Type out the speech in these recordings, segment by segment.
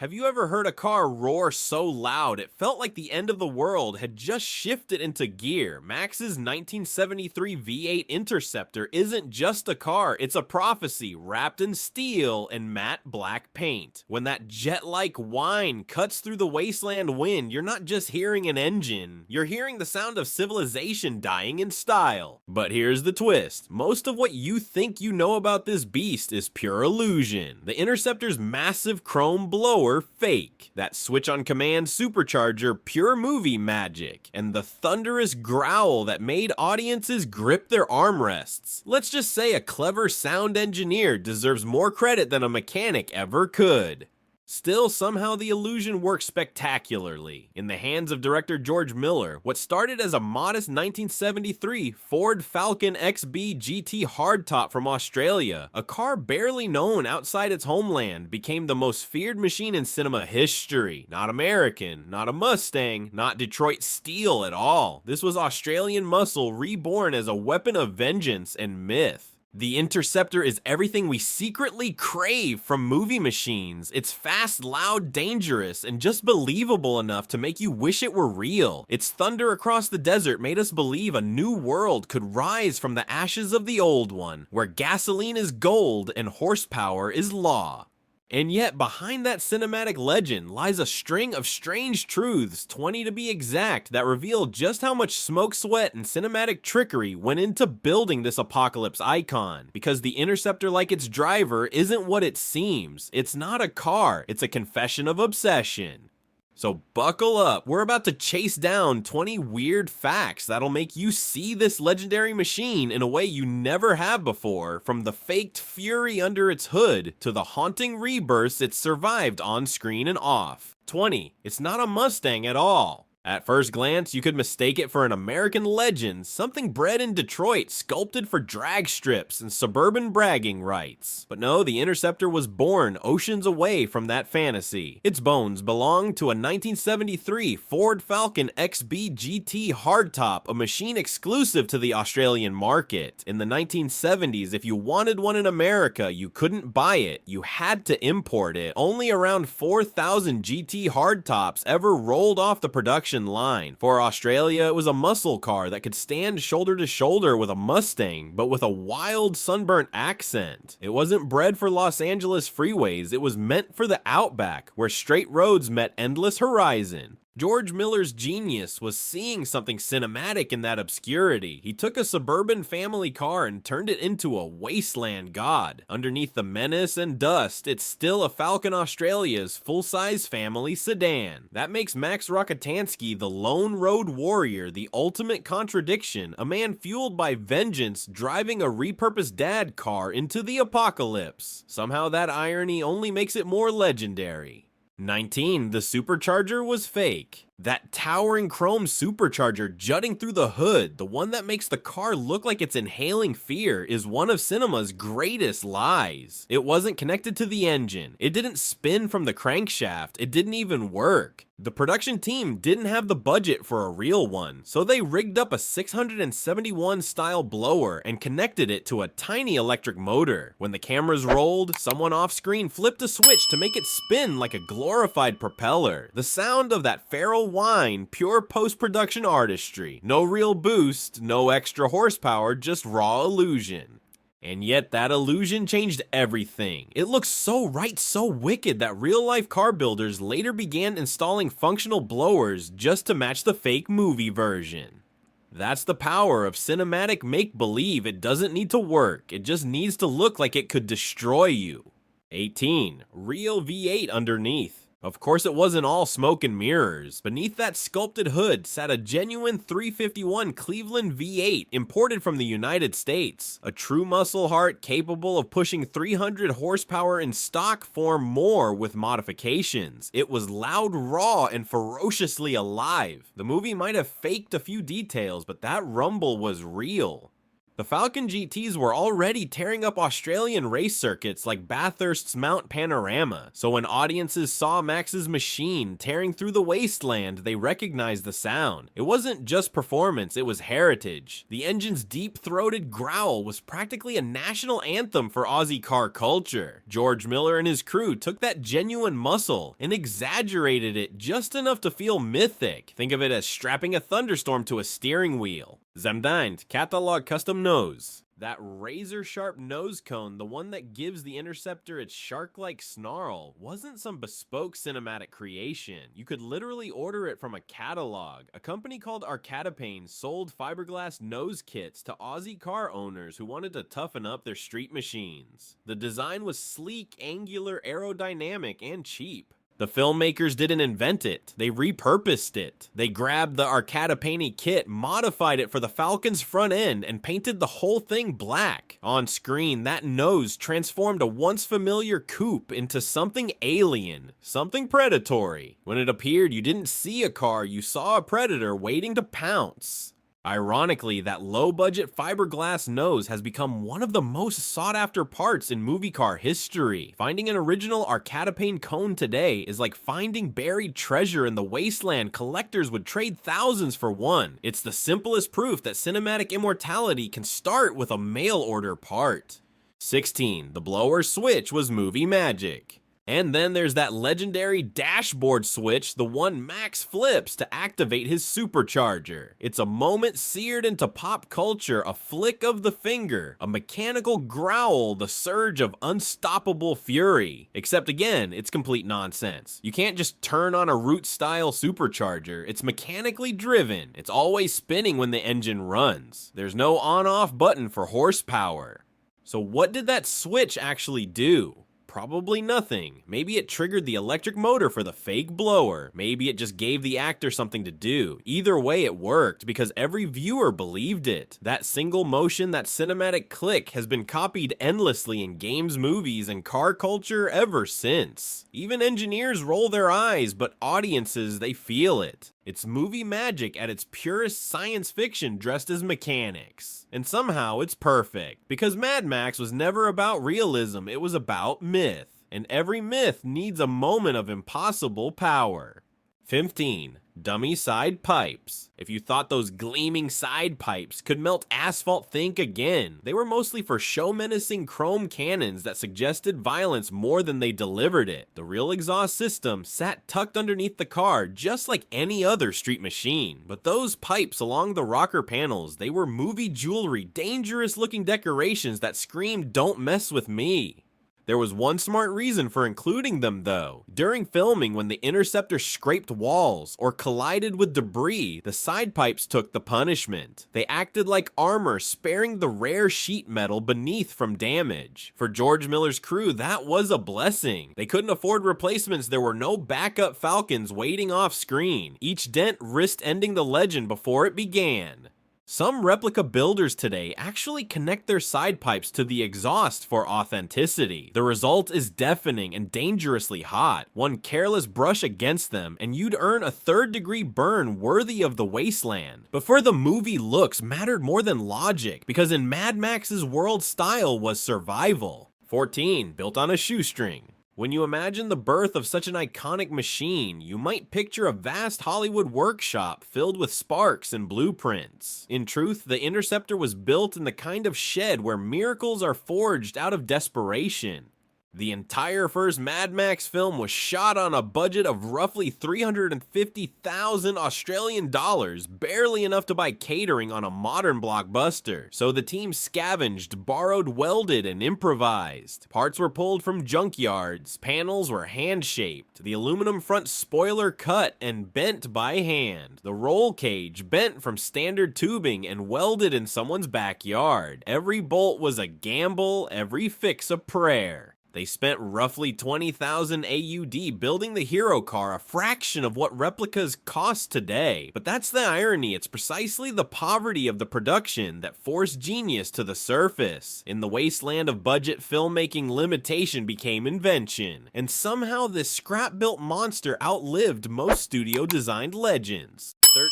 Have you ever heard a car roar so loud it felt like the end of the world had just shifted into gear? Max's 1973 V8 Interceptor isn't just a car, it's a prophecy wrapped in steel and matte black paint. When that jet-like whine cuts through the wasteland wind, you're not just hearing an engine, you're hearing the sound of civilization dying in style. But here's the twist. Most of what you think you know about this beast is pure illusion. The Interceptor's massive chrome blower fake, that switch on command supercharger pure movie magic, and the thunderous growl that made audiences grip their armrests. Let's just say a clever sound engineer deserves more credit than a mechanic ever could. Still, somehow the illusion works spectacularly. In the hands of director George Miller, what started as a modest 1973 Ford Falcon XB GT hardtop from Australia, a car barely known outside its homeland, became the most feared machine in cinema history. Not American, not a Mustang, not Detroit steel at all. This was Australian muscle reborn as a weapon of vengeance and myth. The Interceptor is everything we secretly crave from movie machines. It's fast, loud, dangerous, and just believable enough to make you wish it were real. Its thunder across the desert made us believe a new world could rise from the ashes of the old one, where gasoline is gold and horsepower is law. And yet, behind that cinematic legend lies a string of strange truths, 20 to be exact, that reveal just how much smoke, sweat, and cinematic trickery went into building this apocalypse icon. Because the Interceptor, like its driver, isn't what it seems. It's not a car, it's a confession of obsession. So buckle up, we're about to chase down 20 weird facts that'll make you see this legendary machine in a way you never have before, from the faked fury under its hood to the haunting rebirths it survived on screen and off. 20. It's not a Mustang at all. At first glance, you could mistake it for an American legend, something bred in Detroit, sculpted for drag strips and suburban bragging rights. But no, the Interceptor was born oceans away from that fantasy. Its bones belong to a 1973 Ford Falcon XB GT hardtop, a machine exclusive to the Australian market. In the 1970s, if you wanted one in America, you couldn't buy it. You had to import it. Only around 4,000 GT hardtops ever rolled off the production line. For Australia, it was a muscle car that could stand shoulder to shoulder with a Mustang, but with a wild sunburnt accent. It wasn't bred for Los Angeles freeways, it was meant for the outback, where straight roads met endless horizon. George Miller's genius was seeing something cinematic in that obscurity. He took a suburban family car and turned it into a wasteland god. Underneath the menace and dust, it's still a Falcon Australia's full-size family sedan. That makes Max Rockatansky the lone road warrior, the ultimate contradiction, a man fueled by vengeance driving a repurposed dad car into the apocalypse. Somehow that irony only makes it more legendary. 19. The supercharger was fake. That towering chrome supercharger jutting through the hood, the one that makes the car look like it's inhaling fear, is one of cinema's greatest lies. It wasn't connected to the engine. It didn't spin from the crankshaft. It didn't even work. The production team didn't have the budget for a real one, so they rigged up a 671 style blower and connected it to a tiny electric motor. When the cameras rolled, someone off screen flipped a switch to make it spin like a glorified propeller. The sound of that feral whine, pure post-production artistry. No real boost, no extra horsepower, just raw illusion. And yet that illusion changed everything. It looks so right, so wicked that real-life car builders later began installing functional blowers just to match the fake movie version. That's the power of cinematic make-believe. It doesn't need to work, it just needs to look like it could destroy you. 18. Real V8 underneath. Of course, it wasn't all smoke and mirrors. Beneath that sculpted hood sat a genuine 351 Cleveland V8 imported from the United States. A true muscle heart capable of pushing 300 horsepower in stock form more with modifications. It was loud, raw, and ferociously alive. The movie might have faked a few details, but that rumble was real. The Falcon GTs were already tearing up Australian race circuits like Bathurst's Mount Panorama, so when audiences saw Max's machine tearing through the wasteland, they recognized the sound. It wasn't just performance, it was heritage. The engine's deep-throated growl was practically a national anthem for Aussie car culture. George Miller and his crew took that genuine muscle and exaggerated it just enough to feel mythic. Think of it as strapping a thunderstorm to a steering wheel. Zamdijnd catalog custom nose. That razor-sharp nose cone, the one that gives the Interceptor its shark-like snarl, wasn't some bespoke cinematic creation. You could literally order it from a catalog. A company called Arcadapane sold fiberglass nose kits to Aussie car owners who wanted to toughen up their street machines. The design was sleek, angular, aerodynamic, and cheap. The filmmakers didn't invent it, they repurposed it. They grabbed the Arcadapane kit, modified it for the Falcon's front end, and painted the whole thing black. On screen, that nose transformed a once familiar coupe into something alien, something predatory. When it appeared, you didn't see a car, you saw a predator waiting to pounce. Ironically, that low-budget fiberglass nose has become one of the most sought-after parts in movie car history. Finding an original Arcadapane cone today is like finding buried treasure in the wasteland collectors would trade thousands for one. It's the simplest proof that cinematic immortality can start with a mail-order part. 16. The blower switch was movie magic. And then there's that legendary dashboard switch, the one Max flips to activate his supercharger. It's a moment seared into pop culture, a flick of the finger, a mechanical growl, the surge of unstoppable fury. Except again, it's complete nonsense. You can't just turn on a root-style supercharger. It's mechanically driven. It's always spinning when the engine runs. There's no on-off button for horsepower. So what did that switch actually do? Probably nothing. Maybe it triggered the electric motor for the fake blower. Maybe it just gave the actor something to do. Either way, it worked because every viewer believed it. That single motion, that cinematic click has been copied endlessly in games, movies, and car culture ever since. Even engineers roll their eyes, but audiences, they feel it. It's movie magic at its purest science fiction dressed as mechanics. And somehow it's perfect, because Mad Max was never about realism, it was about myth. And every myth needs a moment of impossible power. 15. Dummy side pipes. If you thought those gleaming side pipes could melt asphalt, think again. They were mostly for show-menacing chrome cannons that suggested violence more than they delivered it. The real exhaust system sat tucked underneath the car just like any other street machine. But those pipes along the rocker panels, they were movie jewelry, dangerous-looking decorations that screamed, "Don't mess with me." There was one smart reason for including them though. During filming, when the Interceptor scraped walls or collided with debris, the side pipes took the punishment. They acted like armor, sparing the rare sheet metal beneath from damage. For George Miller's crew, that was a blessing. They couldn't afford replacements, there were no backup Falcons waiting off screen. Each dent risked ending the legend before it began. Some replica builders today actually connect their side pipes to the exhaust for authenticity. The result is deafening and dangerously hot. One careless brush against them and you'd earn a third-degree burn worthy of the wasteland. But for the movie, looks mattered more than logic, because in Mad Max's world, style was survival. 14. Built on a shoestring. When you imagine the birth of such an iconic machine, you might picture a vast Hollywood workshop filled with sparks and blueprints. In truth, the Interceptor was built in the kind of shed where miracles are forged out of desperation. The entire first Mad Max film was shot on a budget of roughly 350,000 Australian dollars, barely enough to buy catering on a modern blockbuster. So the team scavenged, borrowed, welded, and improvised. Parts were pulled from junkyards, panels were hand-shaped, the aluminum front spoiler cut and bent by hand, the roll cage bent from standard tubing and welded in someone's backyard. Every bolt was a gamble, every fix a prayer. They spent roughly 20,000 AUD building the hero car, a fraction of what replicas cost today. But that's the irony, it's precisely the poverty of the production that forced genius to the surface. In the wasteland of budget filmmaking, limitation became invention. And somehow this scrap-built monster outlived most studio-designed legends. 13.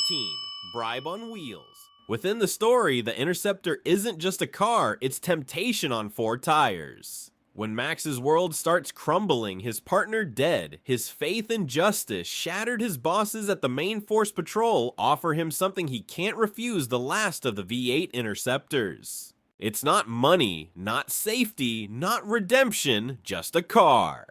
Bribe on wheels. Within the story, the Interceptor isn't just a car, it's temptation on 4 tires. When Max's world starts crumbling, his partner dead, his faith in justice shattered, his bosses at the main force patrol offer him something he can't refuse, the last of the V8 Interceptors. It's not money, not safety, not redemption, just a car.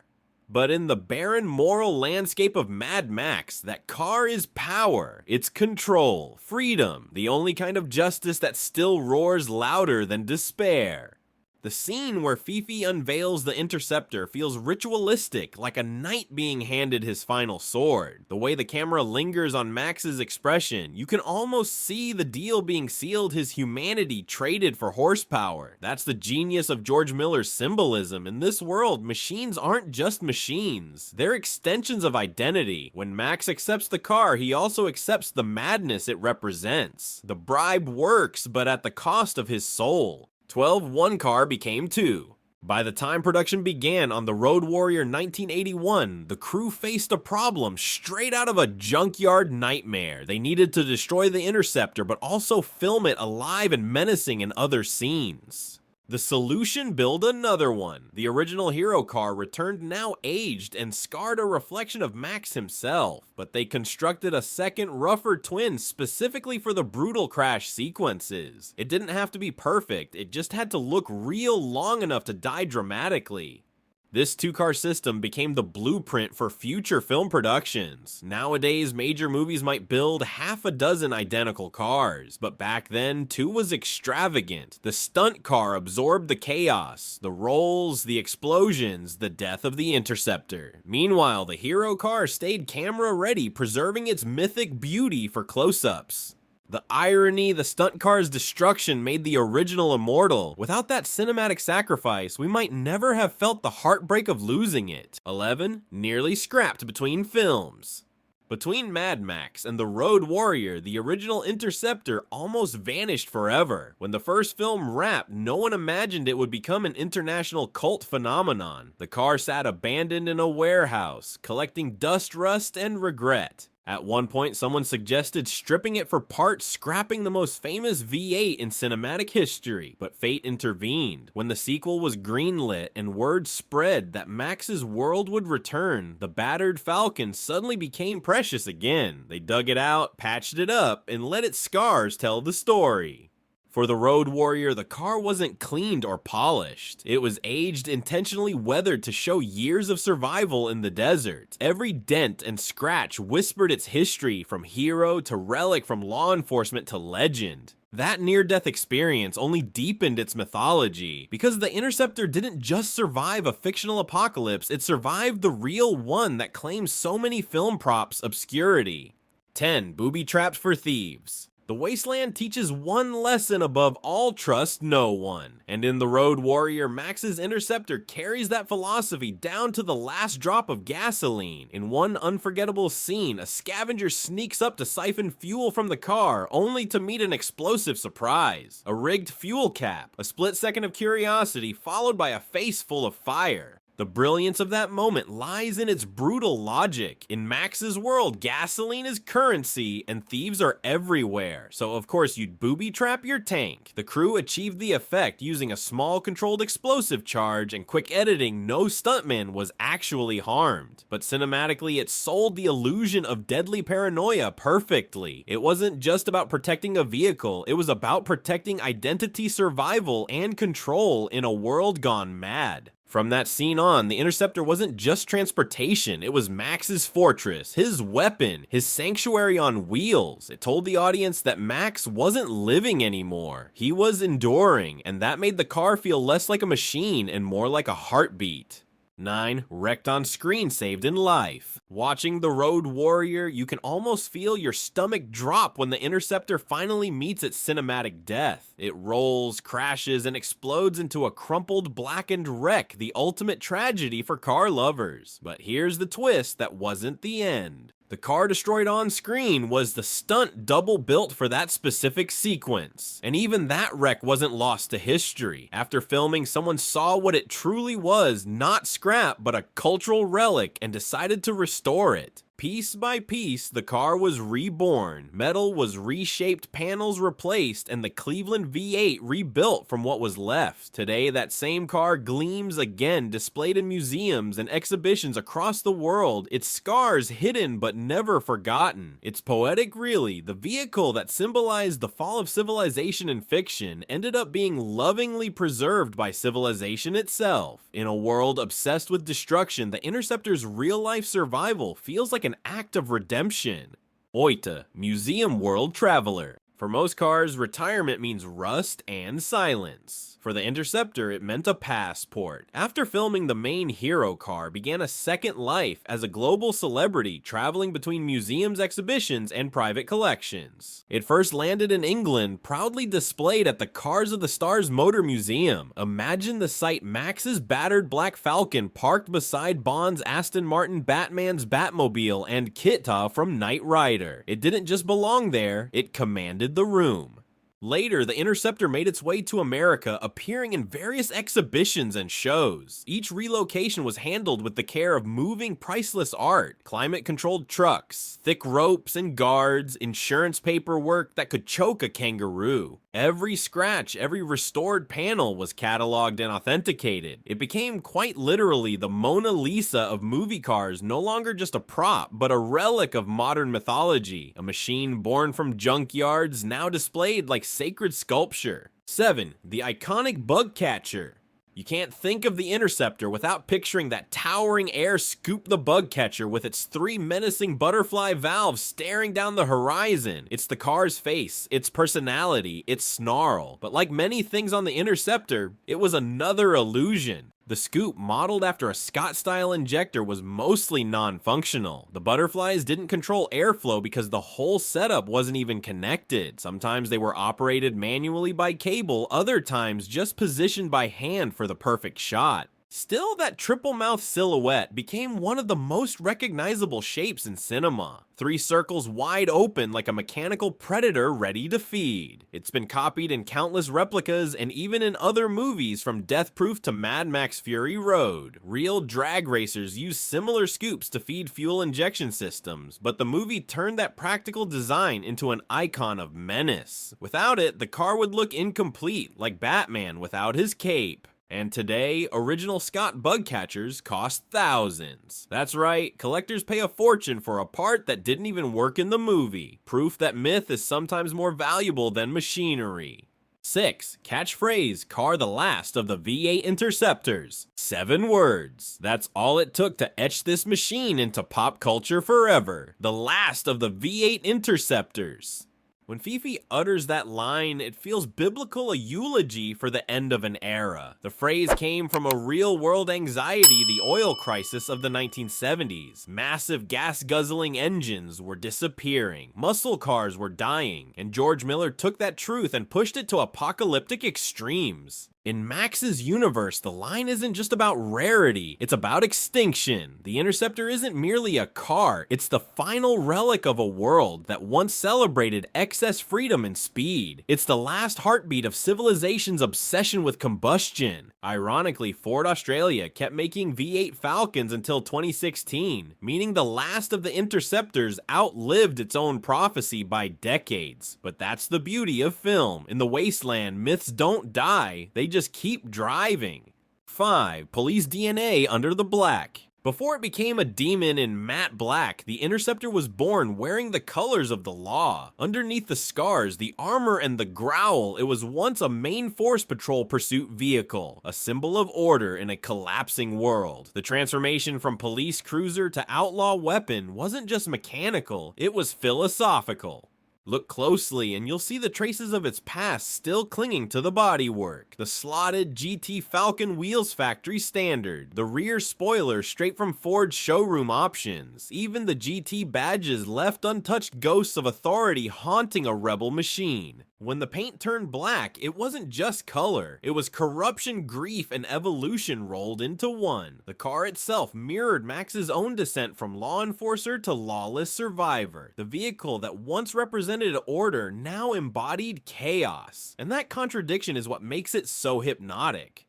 But in the barren moral landscape of Mad Max, that car is power, it's control, freedom, the only kind of justice that still roars louder than despair. The scene where Fifi unveils the Interceptor feels ritualistic, like a knight being handed his final sword. The way the camera lingers on Max's expression, you can almost see the deal being sealed, his humanity traded for horsepower. That's the genius of George Miller's symbolism. In this world, machines aren't just machines, they're extensions of identity. When Max accepts the car, he also accepts the madness it represents. The bribe works, but at the cost of his soul. 12 one car became 2. By the time production began on the Road Warrior 1981, the crew faced a problem straight out of a junkyard nightmare. They needed to destroy the Interceptor, but also film it alive and menacing in other scenes. The solution: build another one. The original hero car returned, now aged and scarred, a reflection of Max himself, but they constructed a second, rougher twin specifically for the brutal crash sequences. It didn't have to be perfect, it just had to look real long enough to die dramatically. This 2-car system became the blueprint for future film productions. Nowadays, major movies might build half a dozen identical cars, but back then, 2 was extravagant. The stunt car absorbed the chaos, the rolls, the explosions, the death of the Interceptor. Meanwhile, the hero car stayed camera ready, preserving its mythic beauty for close-ups. The irony, the stunt car's destruction made the original immortal. Without that cinematic sacrifice, we might never have felt the heartbreak of losing it. 11. Nearly scrapped between films. Between Mad Max and the Road Warrior, the original Interceptor almost vanished forever. When the first film wrapped, no one imagined it would become an international cult phenomenon. The car sat abandoned in a warehouse, collecting dust, rust, and regret. At one point, someone suggested stripping it for parts, scrapping the most famous V8 in cinematic history, but fate intervened. When the sequel was greenlit and word spread that Max's world would return, the battered Falcon suddenly became precious again. They dug it out, patched it up, and let its scars tell the story. For the Road Warrior, the car wasn't cleaned or polished. It was aged, intentionally weathered to show years of survival in the desert. Every dent and scratch whispered its history, from hero to relic, from law enforcement to legend. That near-death experience only deepened its mythology, because the Interceptor didn't just survive a fictional apocalypse, it survived the real one that claims so many film props obscurity. 10. Booby-trapped for thieves. The Wasteland teaches one lesson above all: trust no one. And in the Road Warrior, Max's Interceptor carries that philosophy down to the last drop of gasoline. In one unforgettable scene, a scavenger sneaks up to siphon fuel from the car, only to meet an explosive surprise. A rigged fuel cap, a split second of curiosity, followed by a face full of fire. The brilliance of that moment lies in its brutal logic. In Max's world, gasoline is currency and thieves are everywhere, so of course you'd booby-trap your tank. The crew achieved the effect using a small controlled explosive charge and quick editing. No stuntman was actually harmed, but cinematically it sold the illusion of deadly paranoia perfectly. It wasn't just about protecting a vehicle, it was about protecting identity, survival, and control in a world gone mad. From that scene on, the Interceptor wasn't just transportation, it was Max's fortress, his weapon, his sanctuary on wheels. It told the audience that Max wasn't living anymore, he was enduring, and that made the car feel less like a machine and more like a heartbeat. 9. Wrecked on screen, saved in life. Watching the Road Warrior, you can almost feel your stomach drop when the Interceptor finally meets its cinematic death. It rolls, crashes, and explodes into a crumpled, blackened wreck, the ultimate tragedy for car lovers. But here's the twist that wasn't the end. The car destroyed on screen was the stunt double built for that specific sequence. And even that wreck wasn't lost to history. After filming, someone saw what it truly was, not scrap, but a cultural relic, and decided to restore it. Piece by piece, the car was reborn, metal was reshaped, panels replaced, and the Cleveland V8 rebuilt from what was left. Today, that same car gleams again, displayed in museums and exhibitions across the world, its scars hidden but never forgotten. It's poetic, really. The vehicle that symbolized the fall of civilization in fiction ended up being lovingly preserved by civilization itself. In a world obsessed with destruction, the Interceptor's real-life survival feels like an act of redemption. Oita, Museum World Traveler. For most cars, retirement means rust and silence. For the Interceptor, it meant a passport. After filming the main hero car began a second life as a global celebrity traveling between museums, exhibitions, and private collections. It first landed in England, proudly displayed at the Cars of the Stars Motor Museum. Imagine the sight: Max's battered black Falcon parked beside Bond's Aston Martin, Batman's Batmobile, and Kitta from Knight Rider. It didn't just belong there, it commanded the room. Later, the Interceptor made its way to America, appearing in various exhibitions and shows. Each relocation was handled with the care of moving priceless art, climate-controlled trucks, thick ropes and guards, insurance paperwork that could choke a kangaroo. Every scratch, every restored panel was cataloged and authenticated. It became quite literally the Mona Lisa of movie cars, no longer just a prop, but a relic of modern mythology. A machine born from junkyards, now displayed like sacred sculpture. 7. The iconic bug catcher. You can't think of the Interceptor without picturing that towering air scoop the bug catcher with its 3 menacing butterfly valves staring down the horizon. It's the car's face, its personality, its snarl. But like many things on the Interceptor, it was another illusion. The scoop, modeled after a Scott-style injector, was mostly non-functional. The butterflies didn't control airflow because the whole setup wasn't even connected. Sometimes they were operated manually by cable, other times just positioned by hand for the perfect shot. Still, that triple mouth silhouette became one of the most recognizable shapes in cinema. 3 circles wide open like a mechanical predator ready to feed. It's been copied in countless replicas and even in other movies, from Death Proof to Mad Max Fury Road. Real drag racers use similar scoops to feed fuel injection systems, but the movie turned that practical design into an icon of menace. Without it, the car would look incomplete, like Batman without his cape. And today, original Scott bug catchers cost thousands. That's right, collectors pay a fortune for a part that didn't even work in the movie. Proof that myth is sometimes more valuable than machinery. 6. Catchphrase: car the last of the V8 Interceptors. 7 words. That's all it took to etch this machine into pop culture forever. The last of the V8 Interceptors. When Fifi utters that line, it feels biblical, a eulogy for the end of an era. The phrase came from a real-world anxiety, the oil crisis of the 1970s. Massive gas-guzzling engines were disappearing, muscle cars were dying, and George Miller took that truth and pushed it to apocalyptic extremes. In Max's universe, the line isn't just about rarity, it's about extinction. The Interceptor isn't merely a car, it's the final relic of a world that once celebrated excess freedom and speed. It's the last heartbeat of civilization's obsession with combustion. Ironically, Ford Australia kept making V8 Falcons until 2016, meaning the last of the Interceptors outlived its own prophecy by decades. But that's the beauty of film. In the wasteland, myths don't die, they just keep driving. 5. Police DNA under the black. Before it became a demon in matte black, the Interceptor was born wearing the colors of the law. Underneath the scars, the armor, and the growl, it was once a main force patrol pursuit vehicle, a symbol of order in a collapsing world. The transformation from police cruiser to outlaw weapon wasn't just mechanical, it was philosophical. Look closely and you'll see the traces of its past still clinging to the bodywork. The slotted GT Falcon wheels factory standard, the rear spoiler straight from Ford's showroom options, even the GT badges left untouched ghosts of authority haunting a rebel machine. When the paint turned black, it wasn't just color, it was corruption, grief, and evolution rolled into one. The car itself mirrored Max's own descent from law enforcer to lawless survivor. The vehicle that once represented order now embodied chaos. And that contradiction is what makes it so hypnotic.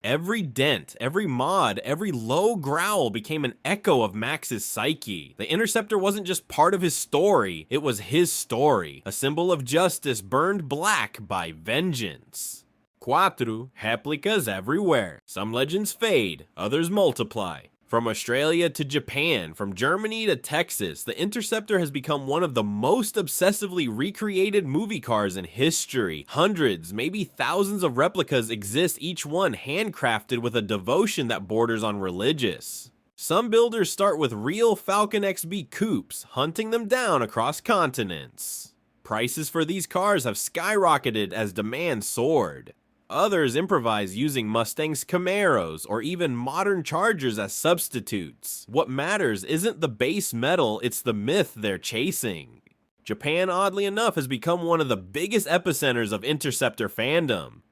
Every dent, every mod, every low growl became an echo of Max's psyche. The Interceptor wasn't just part of his story, it was his story, a symbol of justice burned black by vengeance. 4. Replicas everywhere. Some legends fade, others multiply. From Australia to Japan, from Germany to Texas, the Interceptor has become one of the most obsessively recreated movie cars in history. Hundreds, maybe thousands of replicas exist, each one handcrafted with a devotion that borders on religious. Some builders start with real Falcon XB coupes, hunting them down across continents. Prices for these cars have skyrocketed as demand soared. Others improvise using Mustang's Camaros or even modern Chargers as substitutes. What matters isn't the base metal, it's the myth they're chasing. Japan, oddly enough, has become one of the biggest epicenters of Interceptor fandom.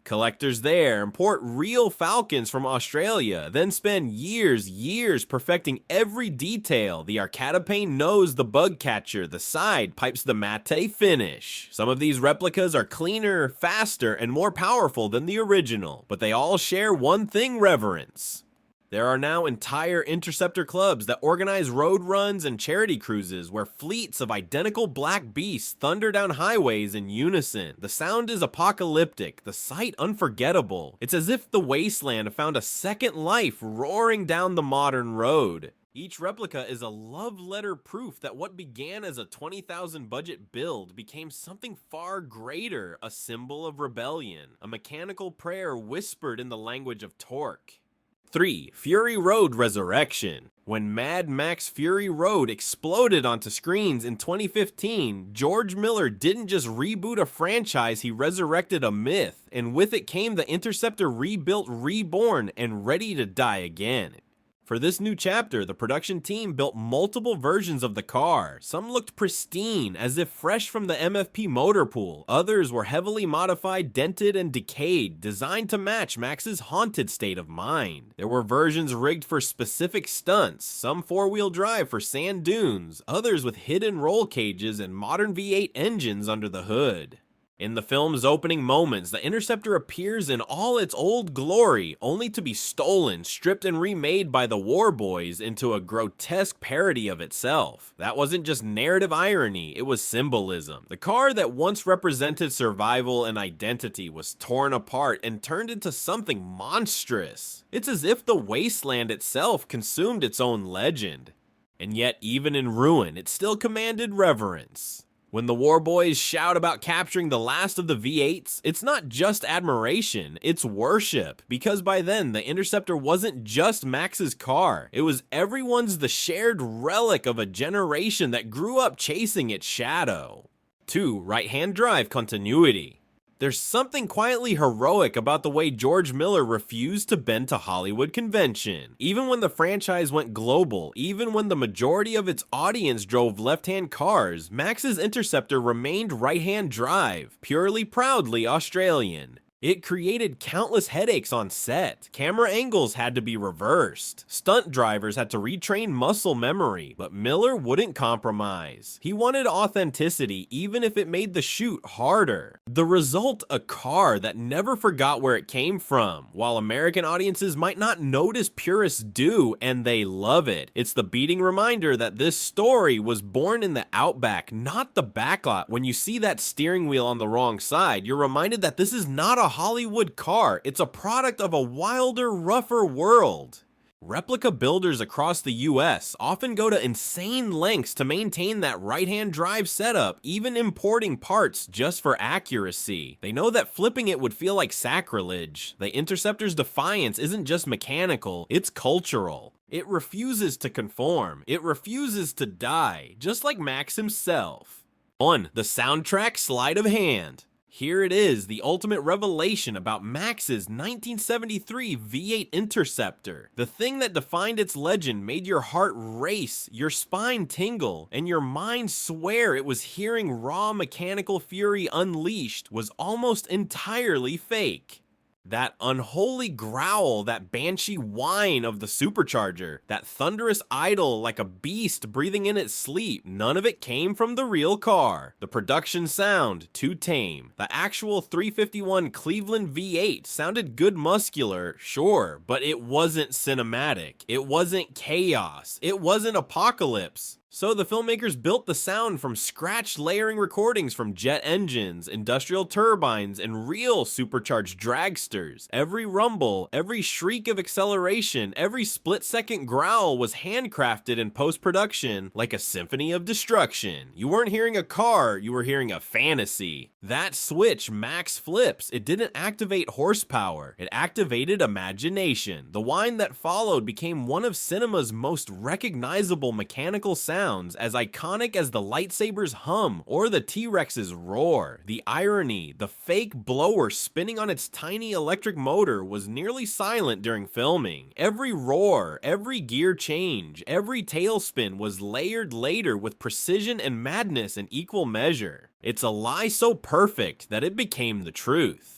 Collectors there import real Falcons from Australia, then spend years perfecting every detail. The Arcata pane nose, the bug catcher, the side pipes, the matte finish. Some of these replicas are cleaner, faster, and more powerful than the original, but they all share one thing: reverence. There are now entire Interceptor clubs that organize road runs and charity cruises where fleets of identical black beasts thunder down highways in unison. The sound is apocalyptic, the sight unforgettable. It's as if the wasteland found a second life roaring down the modern road. Each replica is a love letter, proof that what began as a $20,000 budget build became something far greater, a symbol of rebellion, a mechanical prayer whispered in the language of torque. 3. Fury Road Resurrection. When Mad Max Fury Road exploded onto screens in 2015, George Miller didn't just reboot a franchise, he resurrected a myth, and with it came the Interceptor rebuilt, reborn, and ready to die again. For this new chapter, the production team built multiple versions of the car. Some looked pristine, as if fresh from the MFP motor pool. Others were heavily modified, dented, and decayed, designed to match Max's haunted state of mind. There were versions rigged for specific stunts, some four-wheel drive for sand dunes, others with hidden roll cages and modern V8 engines under the hood. In the film's opening moments, the Interceptor appears in all its old glory, only to be stolen, stripped, and remade by the War Boys into a grotesque parody of itself. That wasn't just narrative irony, it was symbolism. The car that once represented survival and identity was torn apart and turned into something monstrous. It's as if the wasteland itself consumed its own legend. And yet, even in ruin, it still commanded reverence. When the War Boys shout about capturing the last of the V8s, it's not just admiration, it's worship. Because by then, the Interceptor wasn't just Max's car, it was everyone's, the shared relic of a generation that grew up chasing its shadow. 2. Right-hand drive continuity. There's something quietly heroic about the way George Miller refused to bend to Hollywood convention. Even when the franchise went global, even when the majority of its audience drove left-hand cars, Max's Interceptor remained right-hand drive, purely proudly Australian. It created countless headaches on set. Camera angles had to be reversed. Stunt drivers had to retrain muscle memory, but Miller wouldn't compromise. He wanted authenticity, even if it made the shoot harder. The result, a car that never forgot where it came from. While American audiences might not notice, purists do, and they love it. It's the beating reminder that this story was born in the outback, not the backlot. When you see that steering wheel on the wrong side, you're reminded that this is not a Hollywood car, it's a product of a wilder, rougher world. Replica builders across the US often go to insane lengths to maintain that right-hand drive setup, even importing parts just for accuracy. They know that flipping it would feel like sacrilege. The Interceptor's defiance isn't just mechanical, it's cultural. It refuses to conform, it refuses to die, just like Max himself. 1. The soundtrack sleight of hand. Here it is, the ultimate revelation about Max's 1973 V8 Interceptor. The thing that defined its legend made your heart race, your spine tingle, and your mind swear it was hearing raw mechanical fury unleashed was almost entirely fake. That unholy growl, that banshee whine of the supercharger, that thunderous idle like a beast breathing in its sleep, none of it came from the real car. The production sound, too tame. The actual 351 Cleveland V8 sounded good muscular, sure, but it wasn't cinematic. It wasn't chaos. It wasn't apocalypse. So the filmmakers built the sound from scratch, layering recordings from jet engines, industrial turbines, and real supercharged dragsters. Every rumble, every shriek of acceleration, every split-second growl was handcrafted in post-production like a symphony of destruction. You weren't hearing a car, you were hearing a fantasy. That switch Max flips. It didn't activate horsepower, it activated imagination. The whine that followed became one of cinema's most recognizable mechanical sounds, as iconic as the lightsaber's hum or the T-Rex's roar. The irony, the fake blower spinning on its tiny electric motor was nearly silent during filming. Every roar, every gear change, every tailspin was layered later with precision and madness in equal measure. It's a lie so perfect that it became the truth.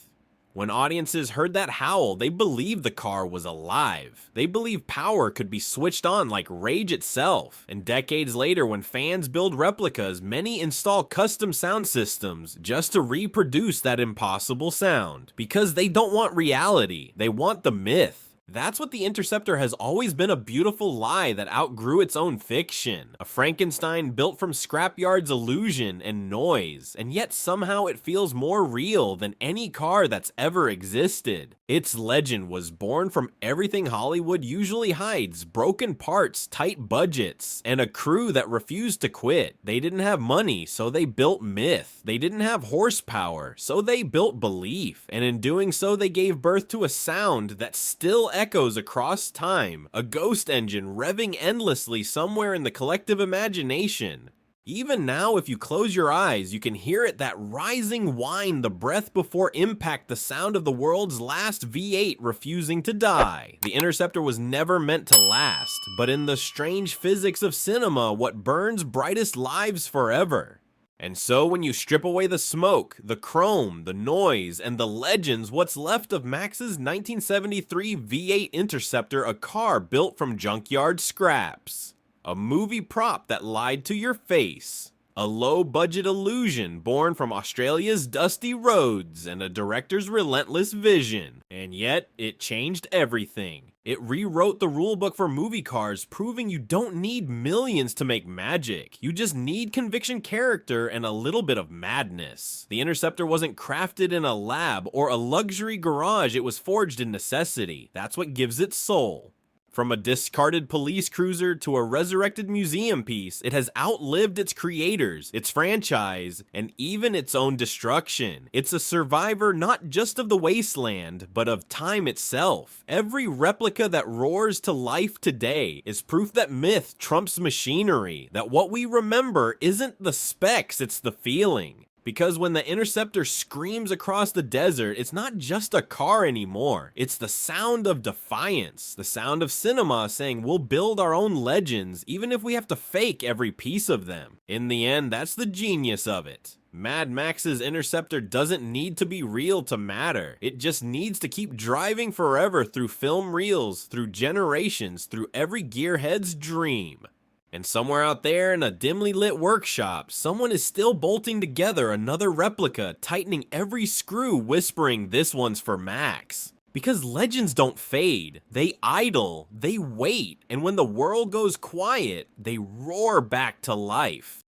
When audiences heard that howl, they believed the car was alive. They believed power could be switched on like rage itself. And decades later, when fans build replicas, many install custom sound systems just to reproduce that impossible sound. Because they don't want reality, they want the myth. That's what the Interceptor has always been, a beautiful lie that outgrew its own fiction. A Frankenstein built from scrapyard's illusion and noise, and yet somehow it feels more real than any car that's ever existed. Its legend was born from everything Hollywood usually hides: broken parts, tight budgets, and a crew that refused to quit. They didn't have money, so they built myth. They didn't have horsepower, so they built belief. And in doing so, they gave birth to a sound that still echoes across time, a ghost engine revving endlessly somewhere in the collective imagination. Even now, if you close your eyes, you can hear it, that rising whine, the breath before impact, the sound of the world's last V8 refusing to die. The Interceptor was never meant to last, but in the strange physics of cinema, what burns brightest lives forever. And so when you strip away the smoke, the chrome, the noise, and the legends, what's left of Max's 1973 V8 Interceptor, a car built from junkyard scraps. A movie prop that lied to your face. A low-budget illusion born from Australia's dusty roads and a director's relentless vision. And yet, it changed everything. It rewrote the rulebook for movie cars, proving you don't need millions to make magic. You just need conviction, character, and a little bit of madness. The Interceptor wasn't crafted in a lab or a luxury garage, it was forged in necessity. That's what gives it soul. From a discarded police cruiser to a resurrected museum piece, it has outlived its creators, its franchise, and even its own destruction. It's a survivor not just of the wasteland, but of time itself. Every replica that roars to life today is proof that myth trumps machinery, that what we remember isn't the specs, it's the feeling. Because when the Interceptor screams across the desert, it's not just a car anymore. It's the sound of defiance, the sound of cinema saying we'll build our own legends even if we have to fake every piece of them. In the end, that's the genius of it. Mad Max's Interceptor doesn't need to be real to matter. It just needs to keep driving forever through film reels, through generations, through every gearhead's dream. And somewhere out there in a dimly lit workshop, someone is still bolting together another replica, tightening every screw, whispering, "This one's for Max." Because legends don't fade, they idle, they wait, and when the world goes quiet, they roar back to life.